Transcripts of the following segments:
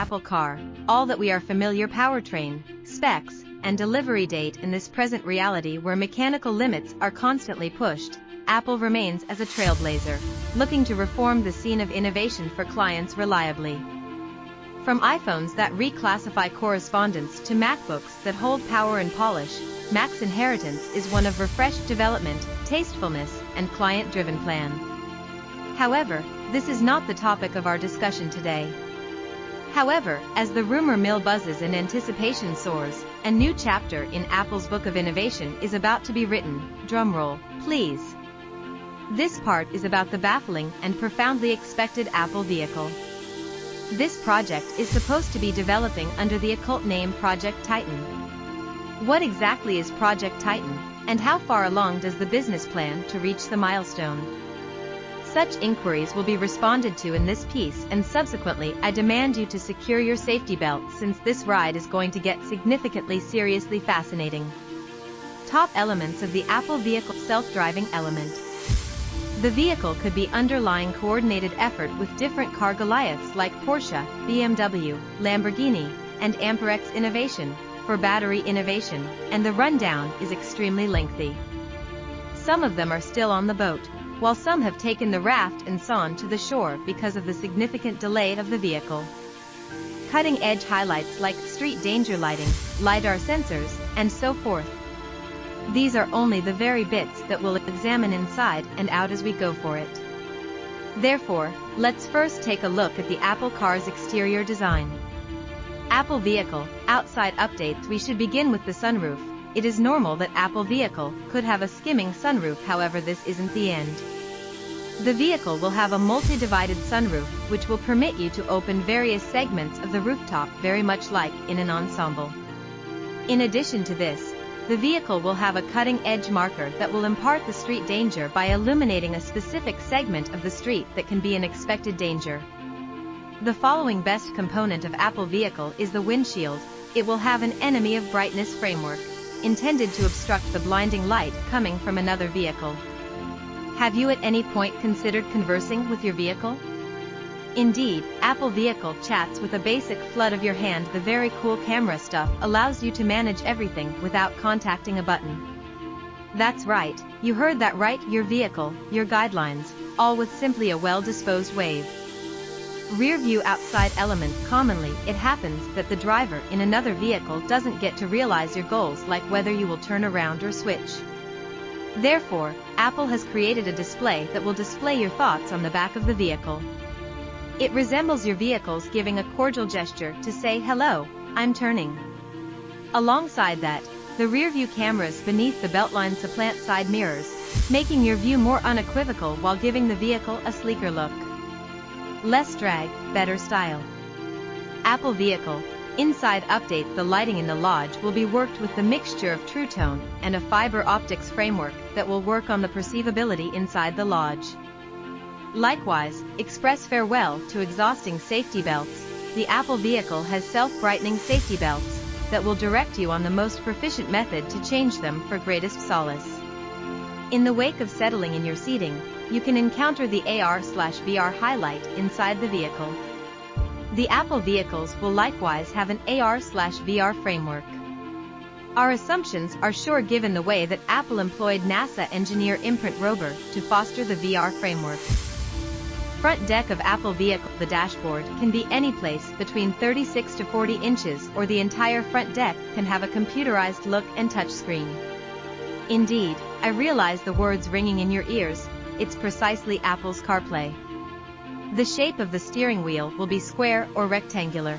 Apple car, all that we are familiar powertrain, specs, and delivery date in this present reality where mechanical limits are constantly pushed, Apple remains as a trailblazer, looking to reform the scene of innovation for clients reliably. From iPhones that reclassify correspondence to MacBooks that hold power and polish, Mac's inheritance is one of refreshed development, tastefulness, and client-driven plan. However, this is not the topic of our discussion today. However, as the rumor mill buzzes and anticipation soars, a new chapter in Apple's book of innovation is about to be written. Drumroll, please. This part is about the baffling and profoundly expected Apple vehicle. This project is supposed to be developing under the occult name Project Titan. What exactly is Project Titan, and how far along does the business plan to reach the milestone? Such inquiries will be responded to in this piece, and subsequently I demand you to secure your safety belts since this ride is going to get significantly seriously fascinating. Top elements of the Apple vehicle: self-driving element. The vehicle could be underlying coordinated effort with different car Goliaths like Porsche, BMW, Lamborghini, and Amperex Innovation, for battery innovation, and the rundown is extremely lengthy. Some of them are still on the boat, while some have taken the raft and sawn to the shore because of the significant delay of the vehicle. Cutting-edge highlights like street danger lighting, LiDAR sensors, and so forth. These are only the very bits that we'll examine inside and out as we go for it. Therefore, let's first take a look at the Apple car's exterior design. Apple vehicle, outside updates. We should begin with the sunroof. It is normal that Apple vehicle could have a skimming sunroof, however this isn't the end. The vehicle will have a multi-divided sunroof, which will permit you to open various segments of the rooftop very much like in an ensemble. In addition to this, the vehicle will have a cutting-edge marker that will impart the street danger by illuminating a specific segment of the street that can be an expected danger. The following best component of Apple vehicle is the windshield. It will have an enemy of brightness framework, intended to obstruct the blinding light coming from another vehicle. Have you at any point considered conversing with your vehicle? Indeed, Apple vehicle chats with a basic flood of your hand. The very cool camera stuff allows you to manage everything without contacting a button. That's right, you heard that right, your vehicle, your guidelines, all with simply a well-disposed wave. Rear view outside element. Commonly, it happens that the driver in another vehicle doesn't get to realize your goals, like whether you will turn around or switch. Therefore, Apple has created a display that will display your thoughts on the back of the vehicle. It resembles your vehicle's giving a cordial gesture to say, "Hello, I'm turning." Alongside that, the rear view cameras beneath the beltline supplant side mirrors, making your view more unequivocal while giving the vehicle a sleeker look. Less drag, better style. Apple vehicle, inside update. The lighting in the lodge will be worked with the mixture of True Tone and a fiber optics framework that will work on the perceivability inside the lodge. Likewise, express farewell to exhausting safety belts. The Apple vehicle has self-brightening safety belts that will direct you on the most proficient method to change them for greatest solace. In the wake of settling in your seating, you can encounter the AR/VR highlight inside the vehicle. The Apple vehicles will likewise have an AR/VR framework. Our assumptions are sure given the way that Apple employed NASA engineer Imprint Rober to foster the VR framework. Front deck of Apple vehicle. The dashboard can be any place between 36 to 40 inches, or the entire front deck can have a computerized look and touchscreen. Indeed, I realize the words ringing in your ears. It's precisely Apple's CarPlay. The shape of the steering wheel will be square or rectangular.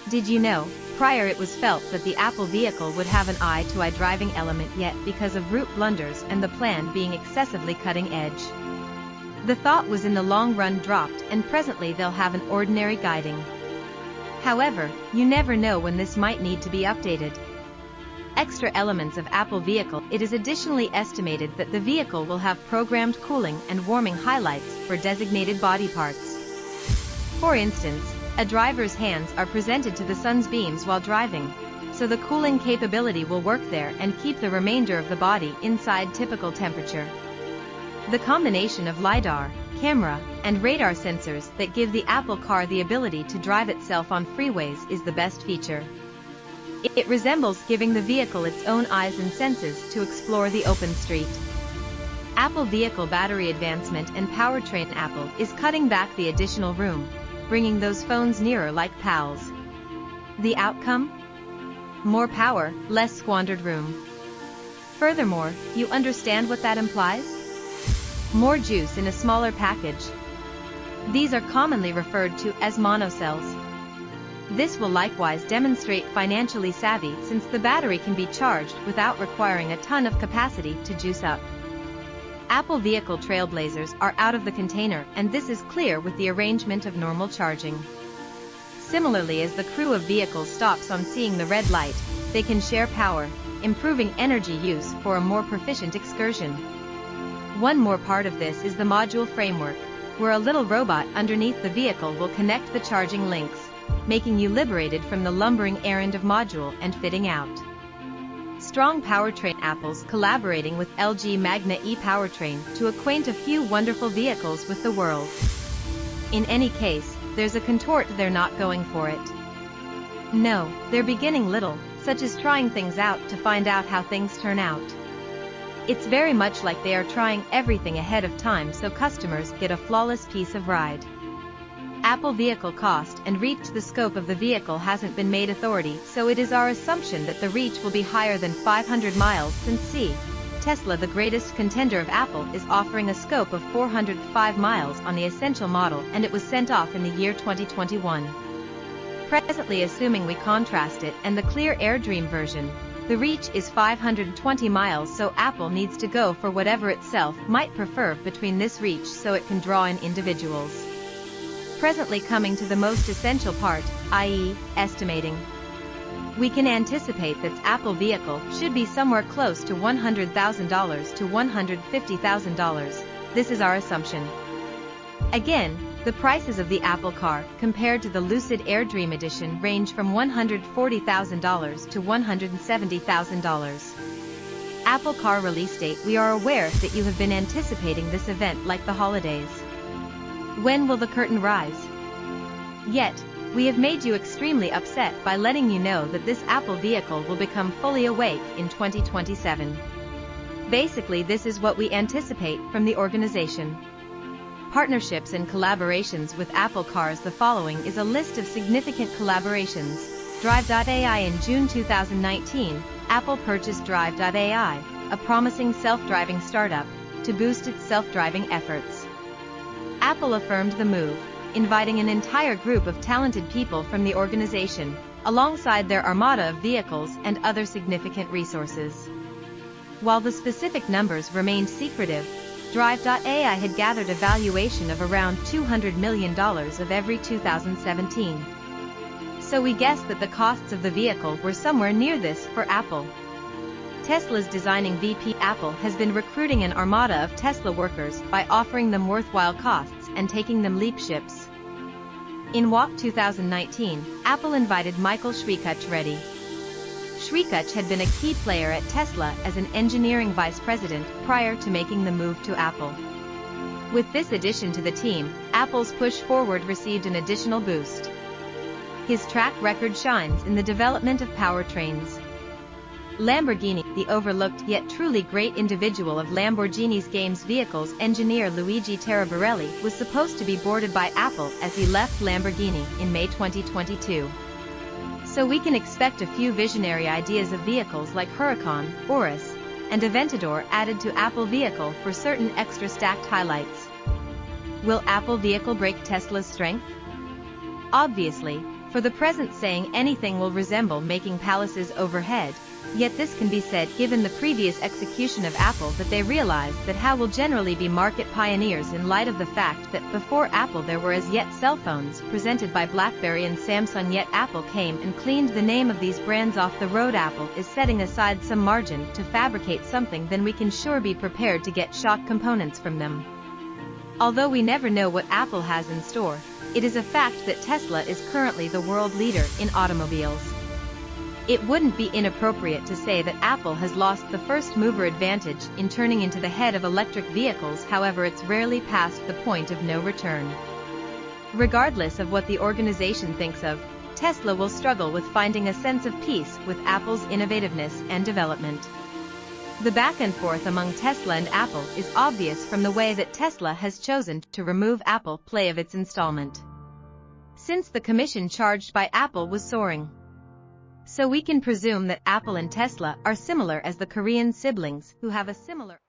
Did you know, prior it was felt that the Apple vehicle would have an eye-to-eye driving element, yet because of route blunders and the plan being excessively cutting edge, the thought was in the long run dropped, and presently they'll have an ordinary guiding. However, you never know when this might need to be updated. Extra elements of Apple vehicle. It is additionally estimated that the vehicle will have programmed cooling and warming highlights for designated body parts. For instance, a driver's hands are presented to the sun's beams while driving, so the cooling capability will work there and keep the remainder of the body inside typical temperature. The combination of LiDAR, camera, and radar sensors that give the Apple car the ability to drive itself on freeways is the best feature. It resembles giving the vehicle its own eyes and senses to explore the open street. Apple vehicle battery advancement and powertrain. Apple is cutting back the additional room, bringing those phones nearer like pals. The outcome? More power, less squandered room. Furthermore, you understand what that implies? More juice in a smaller package. These are commonly referred to as monocells. This will likewise demonstrate financially savvy since the battery can be charged without requiring a ton of capacity to juice up. Apple vehicle trailblazers are out of the container, and this is clear with the arrangement of normal charging. Similarly, as the crew of vehicles stops on seeing the red light, they can share power, improving energy use for a more proficient excursion. One more part of this is the module framework, where a little robot underneath the vehicle will connect the charging links, making you liberated from the lumbering errand of module and fitting out. Strong powertrain. Apple's collaborating with LG Magna e-powertrain to acquaint a few wonderful vehicles with the world. In any case, there's a contort: they're not going for it. No, they're beginning little, such as trying things out to find out how things turn out. It's very much like they are trying everything ahead of time so customers get a flawless piece of ride. Apple vehicle cost and reach. The scope of the vehicle hasn't been made authority, so it is our assumption that the reach will be higher than 500 miles since Tesla, the greatest contender of Apple, is offering a scope of 405 miles on the Essential model, and it was sent off in the year 2021. Presently, assuming we contrast it and the Clear Air Dream version, the reach is 520 miles, so Apple needs to go for whatever itself might prefer between this reach so it can draw in individuals. Presently coming to the most essential part, i.e., estimating. We can anticipate that Apple vehicle should be somewhere close to $100,000 to $150,000. This is our assumption. Again, the prices of the Apple car compared to the Lucid Air Dream Edition range from $140,000 to $170,000. Apple car release date. We are aware that you have been anticipating this event like the holidays. When will the curtain rise? Yet, we have made you extremely upset by letting you know that this Apple vehicle will become fully awake in 2027. Basically, this is what we anticipate from the organization. Partnerships and collaborations with Apple cars. The following is a list of significant collaborations. Drive.ai. In June 2019, Apple purchased Drive.ai, a promising self-driving startup, to boost its self-driving efforts. Apple affirmed the move, inviting an entire group of talented people from the organization, alongside their armada of vehicles and other significant resources. While the specific numbers remained secretive, Drive.ai had gathered a valuation of around $200 million of every 2017. So we guessed that the costs of the vehicle were somewhere near this for Apple. Tesla's designing VP Apple has been recruiting an armada of Tesla workers by offering them worthwhile costs and taking them leap ships. In WAP 2019, Apple invited Michael Shrikach Reddy. Shrikach had been a key player at Tesla as an engineering vice president prior to making the move to Apple. With this addition to the team, Apple's push forward received an additional boost. His track record shines in the development of powertrains. Lamborghini, the overlooked yet truly great individual of Lamborghini's games vehicles engineer Luigi Taraborelli was supposed to be boarded by Apple as he left Lamborghini in May 2022. So we can expect a few visionary ideas of vehicles like Huracan, Urus, and Aventador added to Apple vehicle for certain extra stacked highlights. Will Apple vehicle break Tesla's strength? Obviously, for the present saying anything will resemble making palaces overhead. Yet this can be said given the previous execution of Apple that they realized that how will generally be market pioneers in light of the fact that before Apple there were as yet cell phones presented by BlackBerry and Samsung, yet Apple came and cleaned the name of these brands off the road. Apple is setting aside some margin to fabricate something, then we can sure be prepared to get shock components from them. Although we never know what Apple has in store, it is a fact that Tesla is currently the world leader in automobiles. It wouldn't be inappropriate to say that Apple has lost the first mover advantage in turning into the head of electric vehicles. However, it's rarely past the point of no return. Regardless of what the organization thinks of, Tesla will struggle with finding a sense of peace with Apple's innovativeness and development. The back and forth among Tesla and Apple is obvious from the way that Tesla has chosen to remove Apple Play of its installment, since the commission charged by Apple was soaring. So we can presume that Apple and Tesla are similar as the Korean siblings who have a similar